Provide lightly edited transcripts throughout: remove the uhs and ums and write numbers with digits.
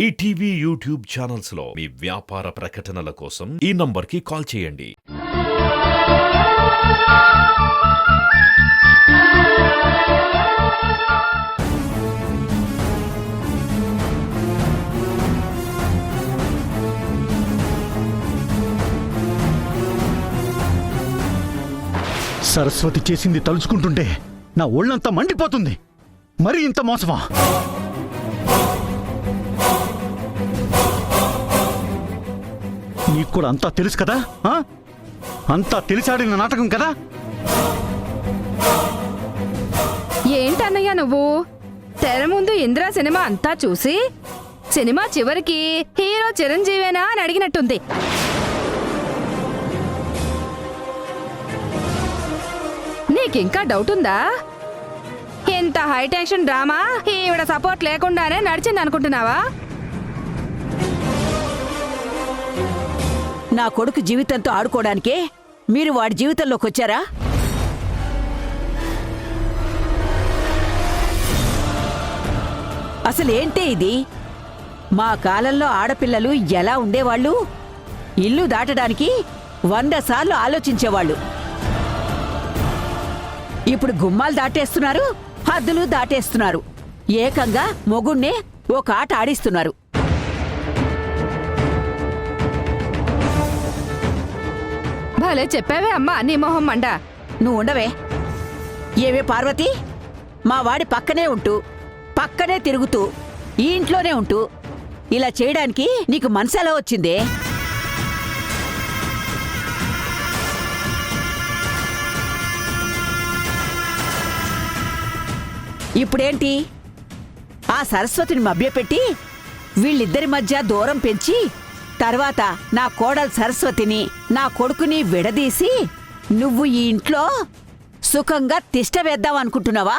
ETV YouTube channels లో మీ వ్యాపార ప్రకటనల కోసం ఈ నంబర్కి కాల్ చేయండి. సరస్వతి చేసింది తలుచుకుంటుంటే నా ఒళ్ళంతా మండిపోతుంది. మరి ఇంత మోసమా? నీకు కూడా అంతా తెలుసు కదా? అంతా తెలిసాడిన నాటకం కదా? ఏంటన్నయ్య నువ్వు తెర ముందు ఇంద్ర సినిమా అంతా చూసి సినిమా చివరికి హీరో చిరంజీవేనా అని అడిగినట్టుంది. నీకింకా డౌట్ ఉందా? ఇంత హైటెన్షన్ డ్రామా ఈవిడ సపోర్ట్ లేకుండానే నడిచింది అనుకుంటున్నావా? నా కొడుకు జీవితంతో ఆడుకోవడానికే మీరు వాడి జీవితంలోకి వచ్చారా? అసలేంటే ఇది? మా కాలంలో ఆడపిల్లలు ఎలా ఉండేవాళ్ళు? ఇల్లు దాటడానికి 100 సార్లు ఆలోచించేవాళ్ళు. ఇప్పుడు గుమ్మాలు దాటేస్తున్నారు, హద్దులు దాటేస్తున్నారు. ఏకంగా మొగుణ్ణే ఒక ఆట ఆడిస్తున్నారు. భలే చెప్పావే అమ్మా, నీ మొహం మండ. నువ్వు ఉండవే. ఏవే పార్వతి, మా వాడి పక్కనే ఉంటూ పక్కనే తిరుగుతూ ఈ ఇంట్లోనే ఉంటూ ఇలా చేయడానికి నీకు మనసెలా వచ్చిందే? ఇప్పుడేంటి? ఆ సరస్వతిని మభ్యపెట్టి వీళ్ళిద్దరి మధ్య దూరం పెంచి తర్వాత నా కోడలు సరస్వతిని నా కొడుకుని విడదీసి నువ్వు ఈ ఇంట్లో సుఖంగా తిష్ట వేద్దామనుకుంటున్నావా?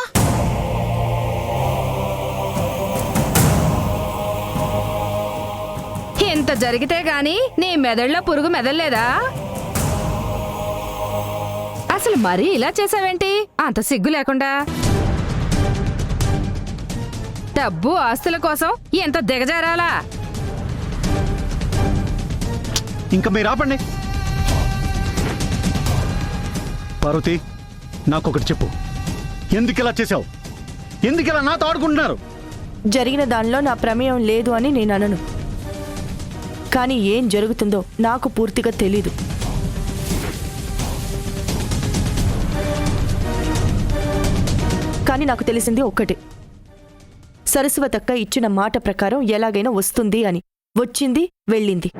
ఇంత జరిగితే గాని నీ మెదడులో పురుగు మెదల్లేదా? అసలు మరీ ఇలా చేసావేంటి అంత సిగ్గు లేకుండా? డబ్బు ఆస్తుల కోసం ఎంత దిగజారాలా? ఇంకా మీరు ఆపండి. పార్వతి, నాకొకటి చెప్పు. ఎందుకిలా చేశావు? ఎందుకిలా నాతో ఆడుకుంటున్నారు? జరిగిన దానిలో నా ప్రమేయం లేదు అని నేను అనను, కానీ ఏం జరుగుతుందో నాకు పూర్తిగా తెలీదు. కానీ నాకు తెలిసింది ఒక్కటే, సరస్వతక్క ఇచ్చిన మాట ప్రకారం ఎలాగైనా వస్తుంది అని. వచ్చింది, వెళ్ళింది.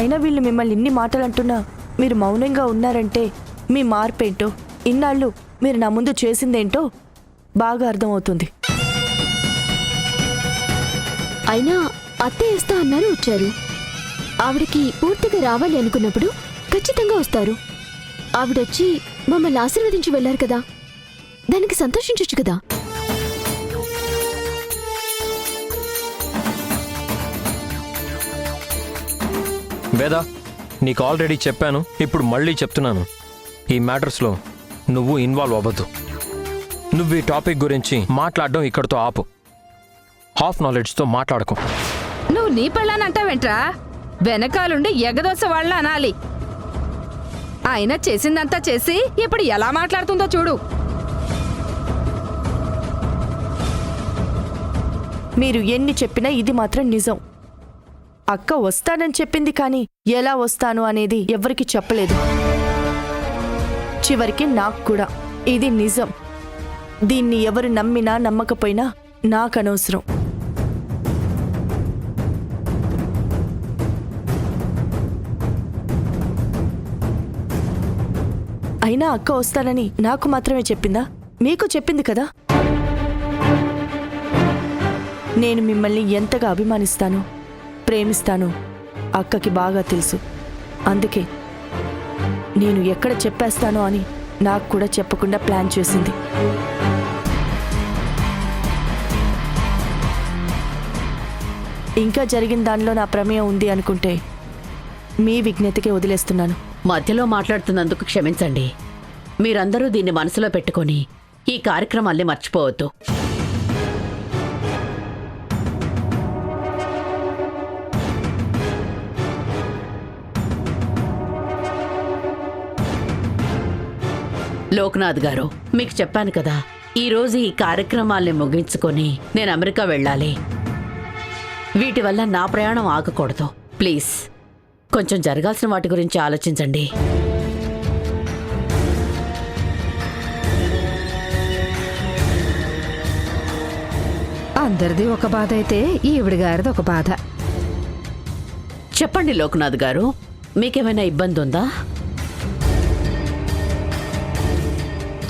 అయినా వీళ్ళు మిమ్మల్ని ఇన్ని మాటలు అంటున్నా మీరు మౌనంగా ఉన్నారంటే మీ మార్పేంటో, ఇన్నాళ్ళు మీరు నా ముందు చేసిందేంటో బాగా అర్థమవుతుంది. అయినా అత్తయ్య ఇస్తా అన్నారు, వచ్చారు. ఆవిడకి పూర్తిగా రావాలి అనుకున్నప్పుడు ఖచ్చితంగా వస్తారు. ఆవిడొచ్చి మమ్మల్ని ఆశీర్వదించి వెళ్లారు కదా, దానికి సంతోషించొచ్చు కదా. వేదా, నీకు ఆల్రెడీ చెప్పాను, ఇప్పుడు మళ్ళీ చెప్తున్నాను. ఈ మ్యాటర్స్లో నువ్వు ఇన్వాల్వ్ అవ్వద్దు. నువ్వు ఈ టాపిక్ గురించి మాట్లాడడం ఇక్కడితో ఆపు. హాఫ్ నాలెడ్జ్తో మాట్లాడకు. నువ్వు నీ పెళ్ళానంటావేంట్రా? వెనకాలుండి ఎగదోస వాళ్ళ అనాలి. ఆయన చేసిందంతా చేసి ఇప్పుడు ఎలా మాట్లాడుతుందో చూడు. మీరు ఎన్ని చెప్పినా ఇది మాత్రం నిజం. అక్క వస్తానని చెప్పింది, కానీ ఎలా వస్తాను అనేది ఎవరికి చెప్పలేదు. చివరికి నాకు కూడా ఇది నిజం. దీన్ని ఎవరు నమ్మినా నమ్మకపోయినా నాకనవసరం. అయినా అక్క వస్తానని నాకు మాత్రమే చెప్పిందా? మీకు చెప్పింది కదా. నేను మిమ్మల్ని ఎంతగా అభిమానిస్తాను, ప్రేమిస్తాను అక్కకి బాగా తెలుసు. అందుకే నేను ఎక్కడ చెప్పేస్తానో అని నాకు కూడా చెప్పకుండా ప్లాన్ చేసింది. ఇంకా జరిగిన దానిలో నా ప్రమేయం ఉంది అనుకుంటే మీ విజ్ఞతకే వదిలేస్తున్నాను. మధ్యలో మాట్లాడుతున్నందుకు క్షమించండి. మీరందరూ దీన్ని మనసులో పెట్టుకొని ఈ కార్యక్రమాల్ని మర్చిపోవద్దు. లోక్నాథ్ గారు, మీకు చెప్పాను కదా, ఈరోజు ఈ కార్యక్రమాల్ని ముగించుకొని నేను అమెరికా వెళ్ళాలి. వీటి వల్ల నా ప్రయాణం ఆగకూడదు. ప్లీజ్ కొంచెం జరగాల్సిన వాటి గురించి ఆలోచించండి. అందరిది ఒక బాధ అయితే ఈవిడ గారిది ఒక బాధ. చెప్పండి లోక్నాథ్ గారు, మీకేమైనా ఇబ్బంది ఉందా?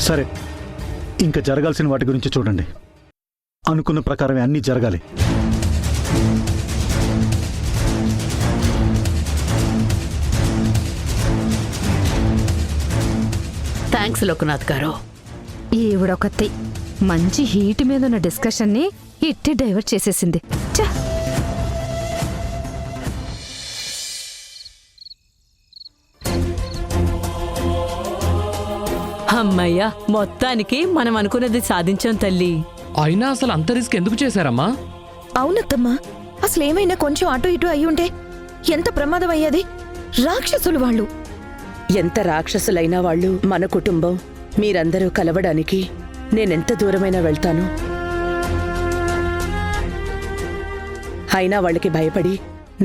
సరే, ఇంకా జరగాల్సిన వాటి గురించి చూడండి. అనుకున్న ప్రకారమే అన్నీ జరగాలి. థ్యాంక్స్ లోక్నాథ్ గారు. ఈవిడొకతి మంచి హీట్ మీద ఉన్న డిస్కషన్ని ఇట్టి డైవర్ట్ చేసేసింది. ఛ! అమ్మయ్యా, మొత్తానికి మనం అనుకున్నది సాధించాం తల్లి. అయినా అసలు అంత రిస్క్ ఎందుకు చేశారమ్మా? అవునత్తమ్మా, అసలేమైనా కొంచెం అటు ఇటు అయ్యుంటే ఎంత ప్రమాదం అయ్యేది. రాక్షసులు వాళ్ళు. ఎంత రాక్షసులైనా వాళ్ళు మన కుటుంబం. మీరందరూ కలవడానికి నేనెంత దూరమైనా వెళ్తాను. అయినా వాళ్ళకి భయపడి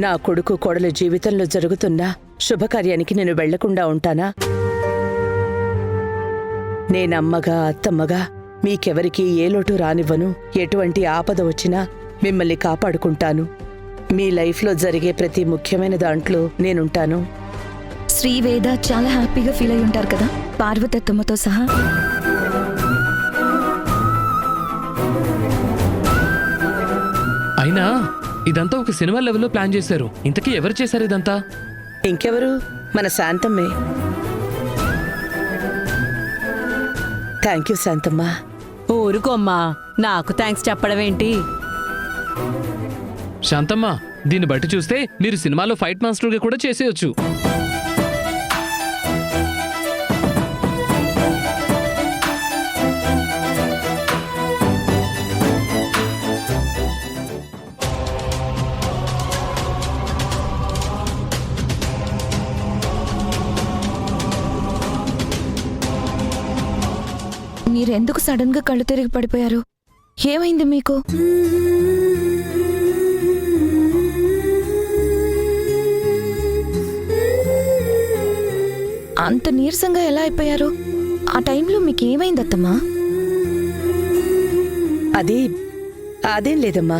నా కొడుకు కోడల జీవితంలో జరుగుతున్న శుభకార్యానికి నేను వెళ్లకుండా ఉంటానా? నేనమ్మగా అత్తమ్మగా మీకెవరికీ ఏ లోటు రానివ్వను. ఎటువంటి ఆపద వచ్చినా మిమ్మల్ని కాపాడుకుంటాను. మీ లైఫ్లో జరిగే ప్రతి ముఖ్యమైన దాంట్లో నేనుంటాను. శ్రీవేద చాలా హ్యాపీగా ఫీల్ అయి ఉంటారు కదా, పార్వతత్తమ్మతో సహా. అయినా ఇదంతా ఒక సినిమా లెవెల్లో ప్లాన్ చేశారు. ఇంతకీ ఎవరు చేశారు ఇదంతా? ఇంకెవరు? మన శాంతమ్మే. Thank you Shantamma. ఊరుకోమ్మా, నాకు థ్యాంక్స్ చెప్పడమేంటి? శాంతమ్మ, దీన్ని బట్టి చూస్తే మీరు సినిమాలో ఫైట్ మాస్టర్గా కూడా చేసేయచ్చు. మీరెందుకు సడన్ గా కళ్ళు తిరిగి పడిపోయారు? ఏమైంది మీకు? అంత నీరసంగా ఎలా అయిపోయారు? ఆ టైంలో మీకు ఏమైంది అత్తమ్మా? అదేం లేదమ్మా.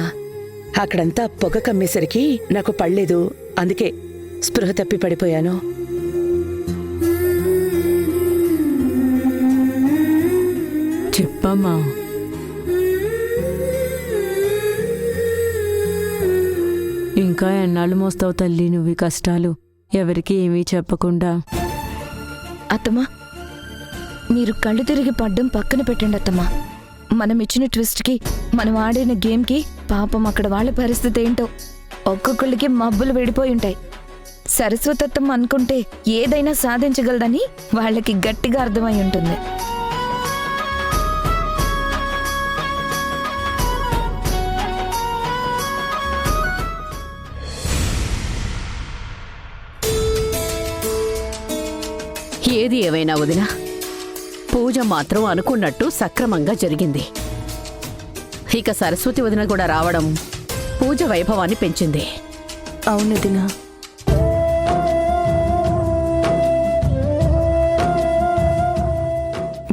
అక్కడంతా పొగ కమ్మేసరికి నాకు పడలేదు. అందుకే స్పృహ తప్పి పడిపోయాను. చెప్పమ్మా. ఇంకా ఎన్నాళ్ళు మోస్తావు తల్లి నువ్వు ఈ కష్టాలు? ఎవరికి ఏమీ చెప్పకుండా. అత్తమ్మా, మీరు కళ్ళు తిరిగి పడ్డం పక్కన పెట్టండి అత్తమ్మా. మనం ఇచ్చిన ట్విస్ట్కి, మనం ఆడిన గేమ్కి పాపం అక్కడ వాళ్ళ పరిస్థితి ఏంటో. ఒక్కొక్కళ్ళకి మబ్బులు విడిపోయి ఉంటాయి. సరస్వతత్వం అనుకుంటే ఏదైనా సాధించగలదని వాళ్ళకి గట్టిగా అర్థమై ఉంటుంది. ఏది ఏమైనా వదినా, పూజ మాత్రం అనుకున్నట్టు సక్రమంగా జరిగింది. ఇక సరస్వతి వదిన కూడా రావడం పూజ వైభవాన్ని పెంచింది. అవునదినా.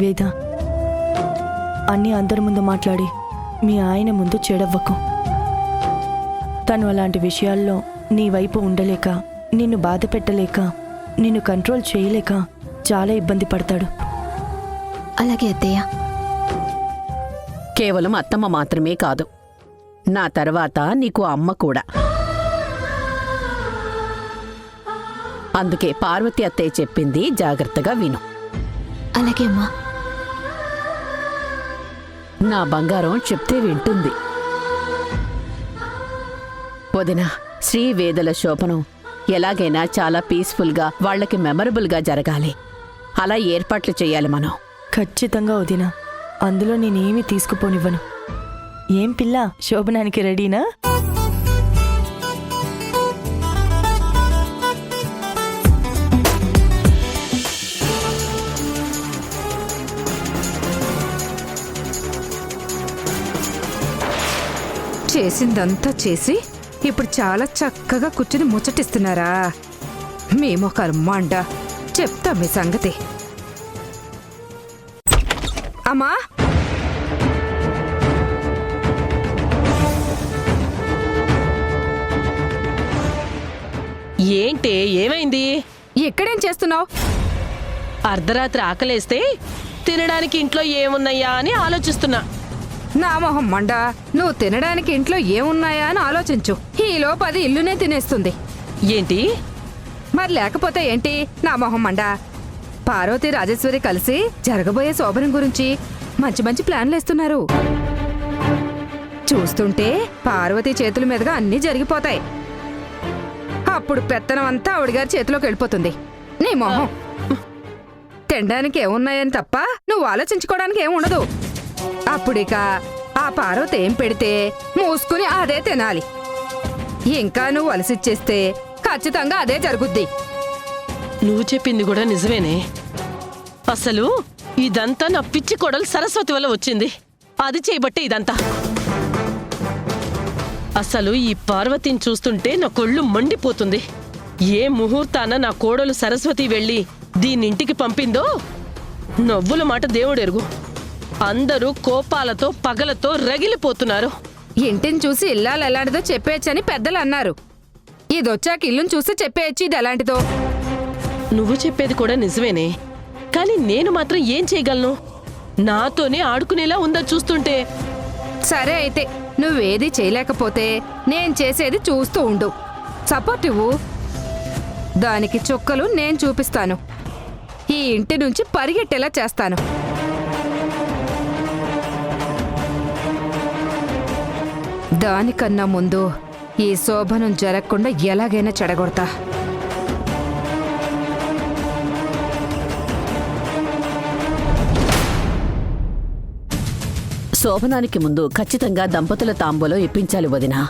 వేద, అన్నీ అందరి ముందు మాట్లాడి మీ ఆయన ముందు చెడవ్వకు. తను అలాంటి విషయాల్లో నీ వైపు ఉండలేక, నిన్ను బాధ పెట్టలేక, నిన్ను కంట్రోల్ చేయలేక చాలా ఇబ్బంది పడతాడు. అలాగే అత్తయ్య. కేవలం అత్తమ్మ మాత్రమే కాదు, నా తర్వాత నీకు అమ్మ కూడా. అందుకే పార్వతి అత్తయ్య చెప్పింది జాగ్రత్తగా విను. అలాగే అమ్మా. నా బంగారం చెప్తే వింటుంది. వదిన, శ్రీవేదల శోభనం ఎలాగైనా చాలా పీస్ఫుల్గా వాళ్ళకి మెమరబుల్గా జరగాలి. అలా ఏర్పాట్లు చేయాలి మనం. ఖచ్చితంగా వదినా, అందులో నేనేమీ తీసుకుపోనివ్వను. ఏం పిల్ల, శోభనానికి రెడీనా? చేసిందంతా చేసి ఇప్పుడు చాలా చక్కగా కూర్చుని ముచ్చటిస్తున్నారా? మీ మొక్కలు మండ. చెప్తా మీ సంగతి. అమ్మా, ఏంటే, ఏమైంది? ఇక్కడేం చేస్తున్నావు? అర్ధరాత్రి ఆకలేస్తే తినడానికి ఇంట్లో ఏమున్నాయా అని ఆలోచిస్తున్నా. నా మొహం మండ. నువ్వు తినడానికి ఇంట్లో ఏమున్నాయా అని ఆలోచించు. ఈలోపు అది ఇల్లునే తినేస్తుంది. ఏంటి? మరి లేకపోతే ఏంటి? నా మొహం మండ. పార్వతి రాజేశ్వరి కలిసి జరగబోయే శోభనం గురించి మంచి మంచి ప్లాన్లు వేస్తున్నారు. చూస్తుంటే పార్వతి చేతుల మీదుగా అన్నీ జరిగిపోతాయి. అప్పుడు పెత్తనం అంతా ఆవిడగారి చేతిలోకి వెళ్ళిపోతుంది. నీ మొహం. తినడానికి ఏమున్నాయని తప్ప నువ్వు ఆలోచించుకోవడానికి ఏముండదు. అప్పుడిక ఆ పార్వతి ఏం పెడితే మూసుకుని అదే తినాలి. ఇంకా నువ్వు అలసిచ్చేస్తే ఖచ్చితంగా అదే జరుగుద్ది. నువ్వు చెప్పింది కూడా నిజమేనే. అసలు ఇదంతా నా పిచ్చి కోడలు సరస్వతి వల్ల వచ్చింది. అది చేయబట్టే ఇదంతా. అసలు ఈ పార్వతిని చూస్తుంటే నా కొళ్ళు మండిపోతుంది. ఏ ముహూర్తాన నా కోడలు సరస్వతి వెళ్ళి దీన్నింటికి పంపిందో నవ్వుల మాట దేవుడెరుగు. అందరూ కోపాలతో పగలతో రగిలిపోతున్నారు. ఇంటిని చూసి ఇల్లాలు ఎలాంటిదో చెప్పేయచ్చని పెద్దలు అన్నారు. ఇదొచ్చాక ఇల్లుని చూసి చెప్పేయచ్చు ఇది ఎలాంటిదో. నువ్వు చెప్పేది కూడా నిజమేనే, కానీ నేను మాత్రం ఏం చేయగలను? నాతోనే ఆడుకునేలా ఉందా చూస్తుంటే. సరే అయితే నువ్వేది చేయలేకపోతే నేను చేసేది చూస్తూ ఉండు. సపోర్ట్ ఇవ్వు. దానికి చుక్కలు నేను చూపిస్తాను. ఈ ఇంటి నుంచి పరిగెట్టేలా చేస్తాను. దానికన్నా ముందు ఈ శోభనం జరగకుండా ఎలాగైనా చెడగొడతా. శోభనానికి ముందు ఖచ్చితంగా దంపతుల తాంబూలం ఇప్పించాలి వదినా.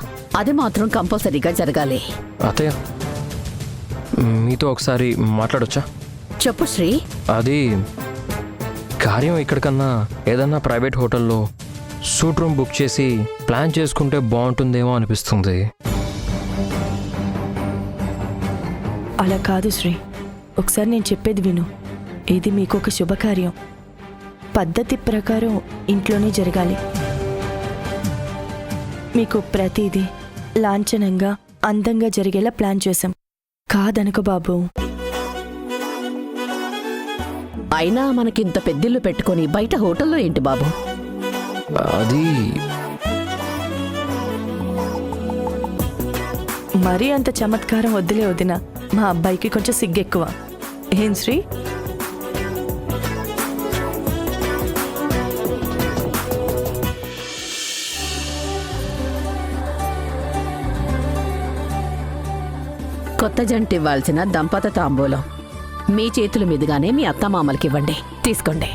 అది మాత్రం కంపల్సరీగా జరగాలి. అత్తయ్య, మీతో ఒకసారి మాట్లాడొచ్చా? చెప్పు శ్రీ. అది కార్యం ఇక్కడికన్నా ఏదన్నా ప్రైవేట్ హోటల్లో సూట్ రూమ్ బుక్ చేసి ప్లాన్ చేసుకుంటే బాగుంటుందేమో అనిపిస్తుంది. అలా కాదు శ్రీ, ఒకసారి నేను చెప్పేది విను. ఇది మీకు ఒక శుభకార్యం. పద్ధతి ప్రకారం ఇంట్లోనే జరగాలి. మీకు ప్రతిదీ లాంఛనంగా అందంగా జరిగేలా ప్లాన్ చేశాం. కాదనుక బాబు. అయినా మనకింత పెద్దిల్లు పెట్టుకొని బయట హోటల్లో ఏంటి బాబు? అది మరీ అంత చమత్కారం వద్దులే వదినా. మా అబ్బాయికి కొంచెం సిగ్గెక్కువ. ఏం శ్రీ? కొత్త జంట ఇవ్వాల్సిన దంపత తాంబూలం మీ చేతుల మీదుగానే మీ అత్తమామలకి ఇవ్వండి. తీసుకోండి.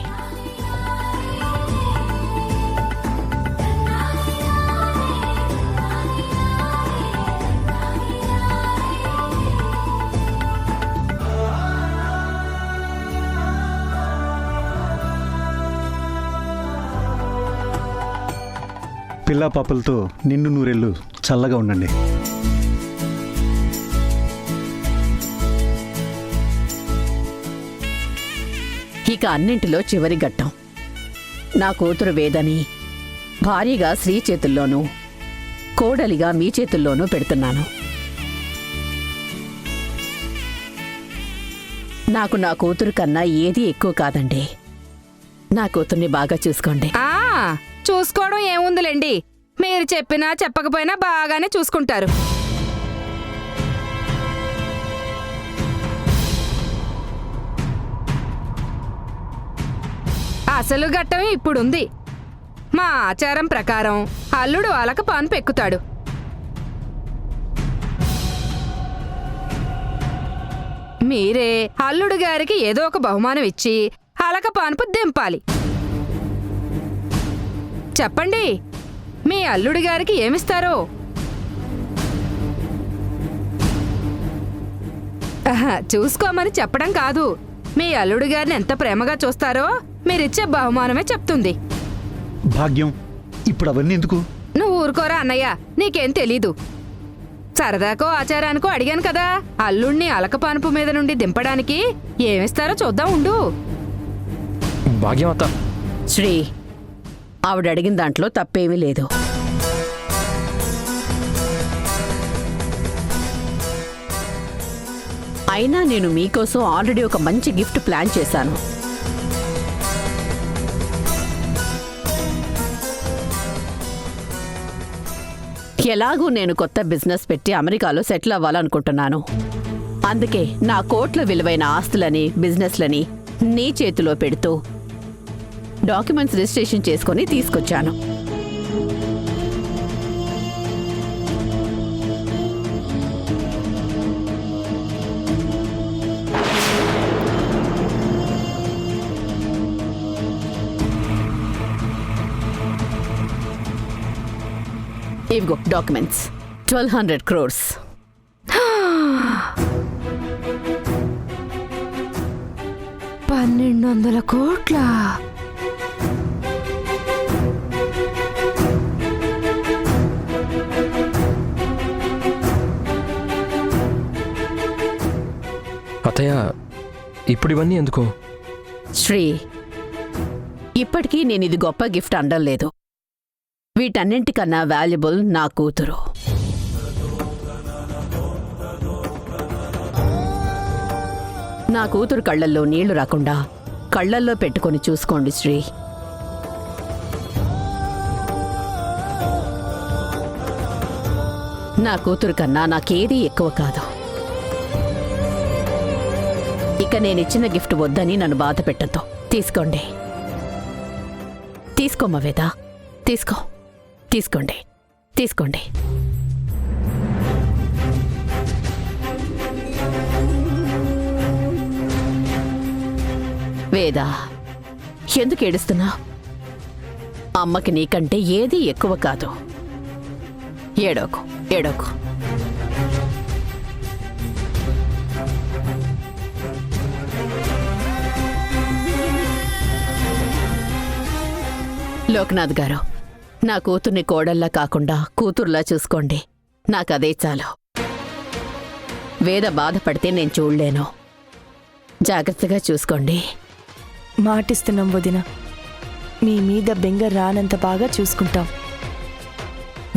పిల్లా పాపలతో నిన్ను నూరెళ్ళు చల్లగా ఉండండి. ఇక అన్నింటిలో చివరి ఘట్టం. నా కూతురు వేదని భార్యగా శ్రీ చేతుల్లోనూ కోడలిగా మీ చేతుల్లోనూ పెడుతున్నాను. నాకు నా కూతురు కన్నా ఏది ఎక్కువ కాదండి. నా కూతుర్ని బాగా చూసుకోండి. చూసుకోవడం ఏముందిలేండి. మీరు చెప్పినా చెప్పకపోయినా బాగానే చూసుకుంటారు. అసలు ఘట్టం ఇప్పుడుంది. మా ఆచారం ప్రకారం అల్లుడు అలక పాను పెక్కుతాడు. మీరే అల్లుడు గారికి ఏదో ఒక బహుమానం ఇచ్చి అలక పానుపు దింపాలి. చెప్పండి, మీ అల్లుడి గారికి ఏమిస్తారో? చూసుకోమని చెప్పడం కాదు, మీ అల్లుడు గారిని ఎంత ప్రేమగా చూస్తారో మీరిచ్చే బహుమానమే చెప్తుంది. భాగ్యం, ఇప్పుడు అవన్నీ ఎందుకు? నువ్వు ఊరుకోరా అన్నయ్య, నీకేం తెలీదు. సరదాకో ఆచారానికో అడిగాను కదా. అల్లుణ్ణి అలకపానుపు మీద నుండి దింపడానికి ఏమిస్తారో చూద్దాం ఉండు. భాగ్యం అత్త. శ్రీ, ఆవిడ అడిగిన దాంట్లో తప్పేమీ లేదు. అయినా నేను మీకోసం ఆల్రెడీ ఒక మంచి గిఫ్ట్ ప్లాన్ చేశాను. ఎలాగూ నేను కొత్త బిజినెస్ పెట్టి అమెరికాలో సెటిల్ అవ్వాలనుకుంటున్నాను. అందుకే నా కోట్ల విలువైన ఆస్తులని, బిజినెస్లని నీ చేతిలో పెడుతూ డాక్యుమెంట్స్ రిజిస్ట్రేషన్ చేసుకొని తీసుకొచ్చాను. ఇవిగో డాక్యుమెంట్స్, 1200 crores. $1200 కోట్ల. అత్తయ్య, ఇప్పుడు ఇవన్నీ ఎందుకు? శ్రీ, ఇప్పటికీ నేను ఇది గొప్ప గిఫ్ట్ అనడం లేదు. వీటన్నింటికన్నా వాల్యుబుల్ నా కూతురు. నా కూతురు కళ్ళల్లో నీళ్లు రాకుండా కళ్ళల్లో పెట్టుకొని చూసుకోండి శ్రీ. నా కూతురు కన్నా నాకేదీ ఎక్కువ కాదు. ఇక నేనిచ్చిన గిఫ్ట్ వద్దని నన్ను బాధ పెట్టద్దు. తీసుకోండి. తీసుకోమ్మా వేద, తీసుకో. తీసుకోండి, తీసుకోండి. వేద, ఎందుకు ఏడుస్తున్నా? అమ్మకి నీకంటే ఏదీ ఎక్కువ కాదు. ఏడోకు, ఏడోకు. లోక్నాథ్ గారు, నా కూతుర్ని కోడల్లా కాకుండా కూతుర్లా చూసుకోండి. నాకదే చాలు. వేద బాధపడితే నేను చూడలేను. జాగ్రత్తగా చూసుకోండి. మాటిస్తున్నాం వదిన, మీ మీద బెంగ రానంత బాగా చూసుకుంటాం.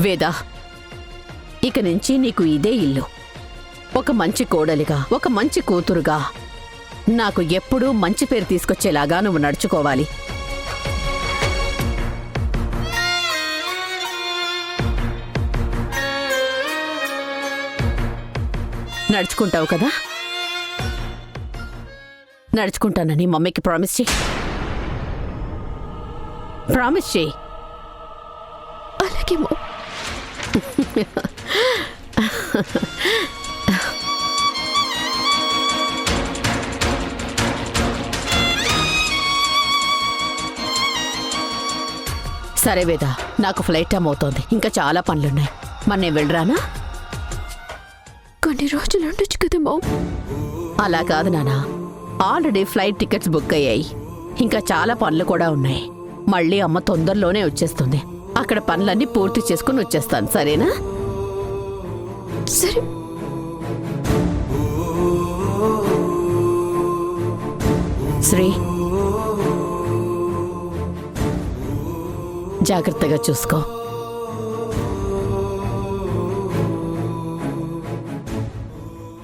వేద, ఇక నుంచి నీకు ఇదే ఇల్లు. ఒక మంచి కోడలిగా, ఒక మంచి కూతురుగా నాకు ఎప్పుడూ మంచి పేరు తీసుకొచ్చేలాగా నువ్వు నడుచుకోవాలి. నడుచుకుంటావు కదా? నడుచుకుంటానని మమ్మీకి ప్రామిస్ చేయి. ప్రామిస్ చేయి. అలాగే మా. సరే వేద, నాకు ఫ్లైట్ టైం అవుతోంది. ఇంకా చాలా పనులున్నాయి. మరి నేను వెళ్ళరానా? కొన్ని రోజులు ఉండొచ్చు కదా మా. అలా కాదు నానా, ఆల్రెడీ ఫ్లైట్ టికెట్స్ బుక్ అయ్యాయి. ఇంకా చాలా పనులు కూడా ఉన్నాయి. మళ్ళీ అమ్మ తొందరలోనే వచ్చేస్తుంది. అక్కడ పనులన్నీ పూర్తి చేసుకుని వచ్చేస్తాను. సరేనా? సరే. శ్రీ, జాగ్రత్తగా చూసుకో.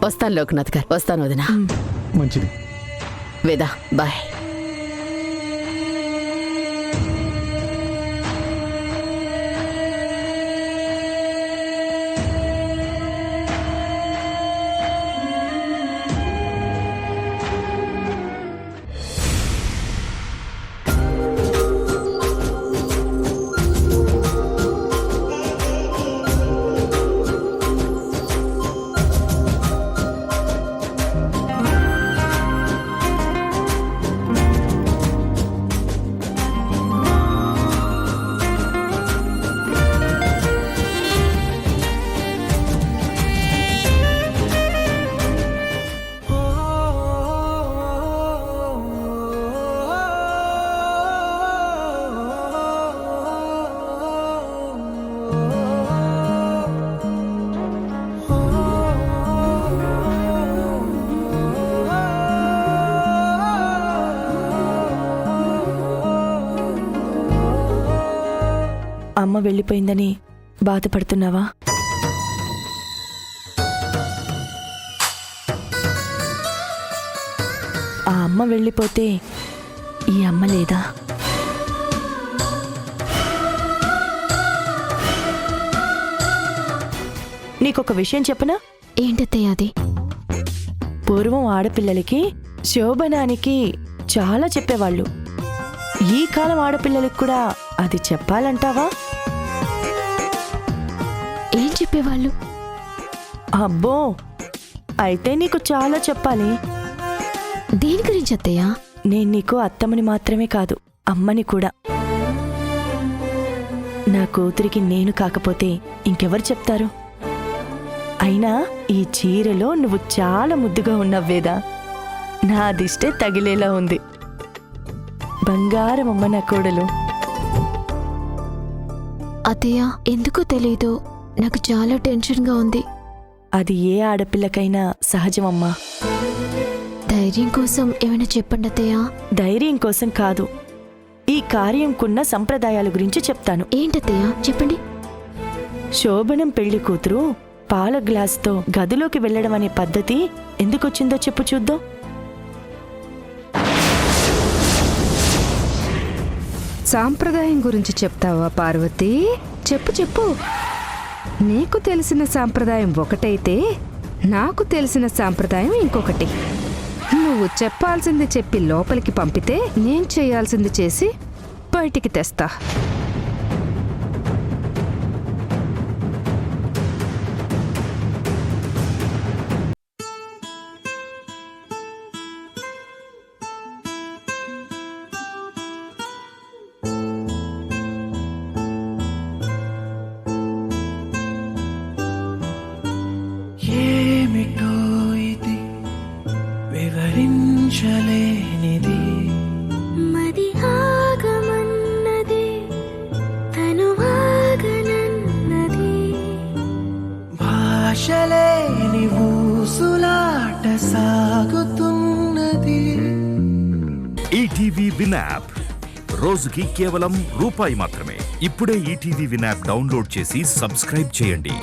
వస్తాను లోక్నాథ్ గారు, వస్తాను వదినా. మంచిది. వేదా, బాయ్. అమ్మ వెళ్ళిపోయిందని బాధపడుతున్నావా? ఆ అమ్మ వెళ్ళిపోతే ఈ అమ్మ లేదా? నీకొక విషయం చెప్పనా? ఏంటత్తయ్య అది? పూర్వం ఆడపిల్లలకి శోభనానికి చాలా చెప్పేవాళ్ళు. ఈ కాలం ఆడపిల్లలకి కూడా అది చెప్పాలంటావా? ఏం చెప్పేవాళ్ళు? అబ్బో, అయితే నీకు చాలా చెప్పాలి. దేని గురించి అత్తయ్య? నేను నీకు అత్తమ్మని మాత్రమే కాదు, అమ్మని కూడా. నా కూతురికి నేను కాకపోతే ఇంకెవరు చెప్తారు? అయినా ఈ చీరలో నువ్వు చాలా ముద్దుగా ఉన్నావేదా. నా దిష్టే తగిలేలా ఉంది. బంగారమమ్మ నా కోడలు. అత్తయ్య, ఎందుకో తెలీదు, నాకు చాలా టెన్షన్గా ఉంది. అది ఏ ఆడపిల్లకైనా సహజమమ్మా. ధైర్యం కోసం ఏమైనా చెప్పండి అత్తయ్య. ధైర్యం కోసం కాదు, ఈ కార్యంకున్న సంప్రదాయాల గురించి చెప్తాను. ఏంటత్తయ్య చెప్పండి. శోభనం పెళ్లి కూతురు పాల గ్లాస్తో గదిలోకి వెళ్లడం అనే పద్ధతి ఎందుకొచ్చిందో చెప్పు చూద్దాం. సాంప్రదాయం గురించి చెప్తావా పార్వతి? చెప్పు చెప్పు. నీకు తెలిసిన సాంప్రదాయం ఒకటైతే నాకు తెలిసిన సాంప్రదాయం ఇంకొకటి. నువ్వు చెప్పాల్సింది చెప్పి లోపలికి పంపితే నేను చేయాల్సింది చేసి బయటికి తెస్తా. ఏమిటో ఇది వివరించలేనిది, మది ఆగమన్నది తను ఆగనన్నది, భాషలేని ఊసులాట సాగుతున్నది. ఈటీవీ విన్ యాప్ రోజుకి కేవలం రూపాయి మాత్రమే. ఇప్పుడే ఈటీవీ విన్ యాప్ డౌన్లోడ్ చేసి సబ్స్క్రైబ్ చేయండి.